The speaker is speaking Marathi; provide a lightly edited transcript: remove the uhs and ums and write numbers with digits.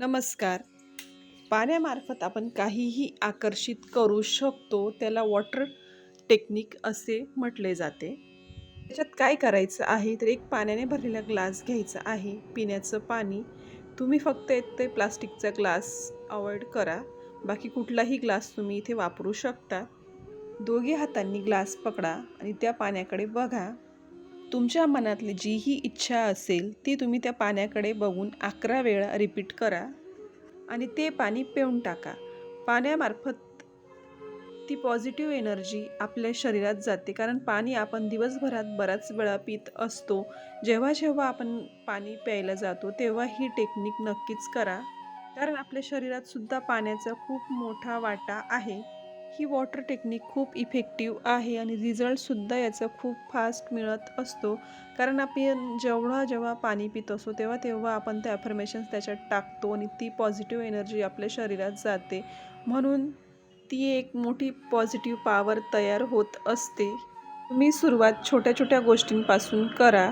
नमस्कार. पाण्यामार्फत आपण काहीही आकर्षित करू शकतो. त्याला वॉटर टेक्निक असे म्हटले जाते. त्याच्यात काय करायचं आहे, तर एक पाण्याने भरलेला ग्लास घ्यायचा आहे. पिण्याचं पाणी तुम्ही फक्त ते प्लास्टिकचा ग्लास अवॉइड करा. बाकी कुठलाही ग्लास तुम्ही इथे वापरू शकता. दोघी हातांनी ग्लास पकडा आणि त्या पाण्याकडे बघा. तुमच्या मनातली जीही इच्छा असेल ती तुम्ही त्या पाण्याकडे बघून 11 वेळा रिपीट करा आणि ते पाणी पिऊन टाका. पाण्यामार्फत ती पॉझिटिव्ह एनर्जी आपल्या शरीरात जाते, कारण पाणी आपण दिवसभरात बराच वेळा पित असतो. जेव्हा जेव्हा आपण पाणी प्यायला जातो तेव्हा ही टेक्निक नक्कीच करा, कारण आपल्या शरीरात सुद्धा पाण्याचा खूप मोठा वाटा आहे. ही वॉटर टेक्निक खूप इफेक्टिव्ह आहे आणि रिझल्टसुद्धा याचा खूप फास्ट मिळत असतो, कारण आपण जेव्हा पाणी पित असतो तेव्हा तेव्हा आपण ते अफर्मेशन्स त्याच्यात टाकतो आणि ती पॉझिटिव्ह एनर्जी आपल्या शरीरात जाते. म्हणून ती एक मोठी पॉझिटिव्ह पॉवर तयार होत असते. तुम्ही सुरुवात छोट्या छोट्या गोष्टींपासून करा.